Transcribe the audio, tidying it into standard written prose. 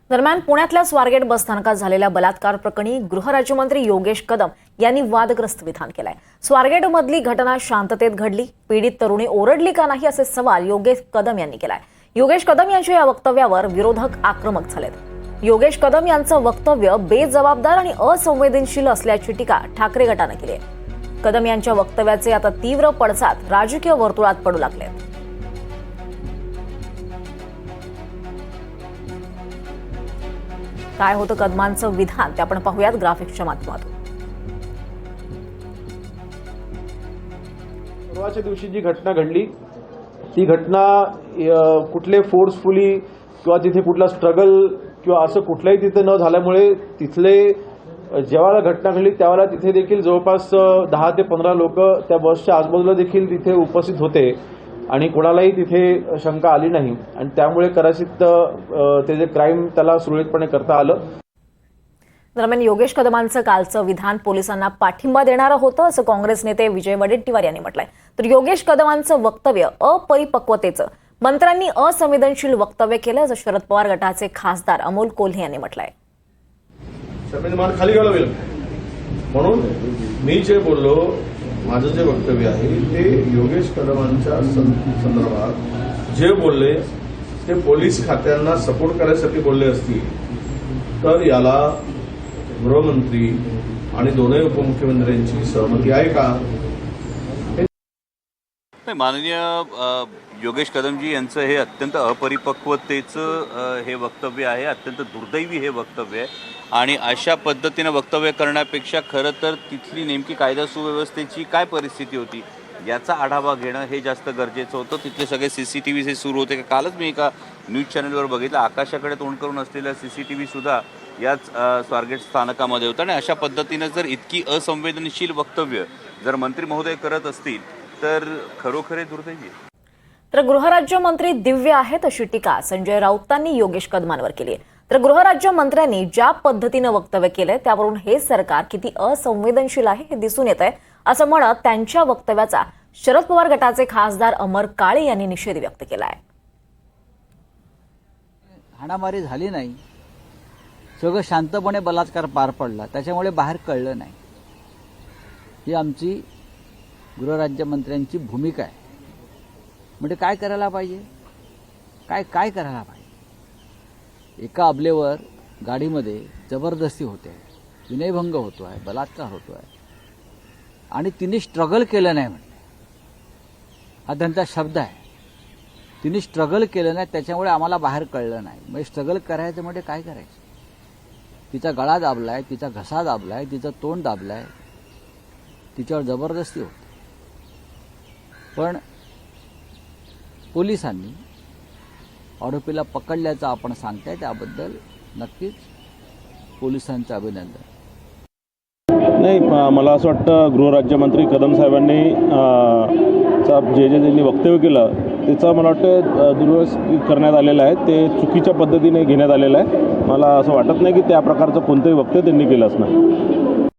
दरम्यान पुण्यातल्या स्वारगेट बसस्थानकात झालेल्या बलात्कार प्रकरणी गृहराज्यमंत्री योगेश कदम यांनी वादग्रस्त विधान केलंय। स्वारगेटमधली घटना शांततेत घडली, पीडित तरुणी ओरडली का नाही असे सवाल योगेश कदम यांनी केलाय। योगेश कदम यांच्या या वक्तव्यावर विरोधक आक्रमक झालेत। योगेश कदम यांचं वक्तव्य बेजबाबदार आणि असंवेदनशील असल्याची टीका ठाकरे गटाने केली आहे। कदम यांच्या वक्तव्याचे आता तीव्र पडसाद राजकीय वर्तुळात पडू लागलेत। काय होतं कदमांचं विधान ते आपण पाहूयात ग्राफिक्सच्या माध्यमातून। परवाच्या दिवशी जी घटना घडली ती घटना कुठले फोर्सफुली किंवा तिथे कुठला स्ट्रगल किंवा असं कुठलाही तिथे न झाल्यामुळे तिथले जेव्हा घटना घडली त्यावेळेला तिथे देखील जवळपास 10 ते 15 लोक त्या बसच्या आजूबाजूला देखील तिथे उपस्थित होते आणि कोणालाही तिथे शंका आली नाही आणि त्यामुळे कदाचित ते जे क्राईम त्याला सुरळीतपणे करता आलं। दरम्यान योगेश कदमांचं कालचं विधान पोलिसांना पाठिंबा देणारं होतं असं काँग्रेस नेते विजय वडेट्टीवार यांनी म्हटलंय। तर योगेश कदमांचं वक्तव्य अपरिपक्वतेचं, मंत्र्यांनी असंवेदनशील वक्तव्य केलं असं शरद पवार गटाचे खासदार अमोल कोल्हे यांनी म्हटलंय। मान खाली घालावी म्हणून मी जे बोललो, माझं जे वक्तव्य आहे ते योगेश कदमांच्या संदर्भात जे बोलले ते पोलीस खात्यांना सपोर्ट करायसाठी बोलले असतील तर याला गृहमंत्री आणि दोन्ही उपमुख्यमंत्र्यांची सहमती आहे का? माननीय योगेश कदमजी यांचं हे अत्यंत अपरिपक्वतेचं हे वक्तव्य आहे, अत्यंत दुर्दैवी हे वक्तव्य आहे आणि अशा पद्धतीने वक्तव्य करण्यापेक्षा खरं तर तिथली नेमकी कायदा सुव्यवस्थेची काय परिस्थिती होती याचा आढावा घेणं हे जास्त गरजेचं होतं। तिथले सगळे CCTV हे सुरू होते। कालच मी एका न्यूज चॅनलवर बघितलं, आकाशाकडे तोंड करून असलेला CCTV सुद्धा याच स्वारगेट स्थानकामध्ये होता आणि अशा पद्धतीनं जर इतकी असंवेदनशील वक्तव्य जर मंत्री महोदय करत असतील तर खरोखर दुर्दैवी आहे। तर गृहराज्यमंत्री दिव्य आहेत अशी टीका संजय राऊतांनी योगेश कदमांवर केली आहे। तर गृहराज्यमंत्र्यांनी ज्या पद्धतीनं वक्तव्य केलंय त्यावरून हे सरकार किती असंवेदनशील आहे हे दिसून येत आहे असं म्हणत त्यांच्या वक्तव्याचा शरद पवार गटाचे खासदार अमर काळे यांनी निषेध व्यक्त केला आहे। हाणामारी झाली नाही, सगळं शांतपणे बलात्कार पार पडला, त्याच्यामुळे बाहेर कळलं नाही। ही आमची गृहराज्यमंत्र्यांची भूमिका आहे। म्हणजे काय करायला पाहिजे, काय करायला पाहिजे? एका अबलेवर गाडीमध्ये जबरदस्ती होते, विनयभंग होतो आहे, बलात्कार होतो आहे आणि तिने स्ट्रगल केलं नाही म्हणते, हा त्यांचा शब्द आहे। तिने स्ट्रगल केलं नाही त्याच्यामुळे आम्हाला बाहेर कळलं नाही। म्हणजे स्ट्रगल करायचं म्हणजे काय करायचं? तिचा गळा दाबलाय, तिचा घसा दाबलाय, तिचं तोंड दाबलाय, तिच्यावर जबरदस्ती होते। पण पोलिसांनी आरोपीला पकडल्याचं आपण सांगताय त्याबद्दल नक्कीच पोलिसांचं अभिनंदन। नाही, मला असं वाटतं गृहराज्यमंत्री कदम साहेबांनी जे त्यांनी वक्तव्य केलं त्याचा मला वाटतं दुरुस्त करण्यात आलेला आहे, ते चुकीच्या पद्धतीने घेण्यात आलेलं आहे। मला असं वाटत नाही की त्या प्रकारचं कोणतंही वक्तव्य त्यांनी केलं असणार।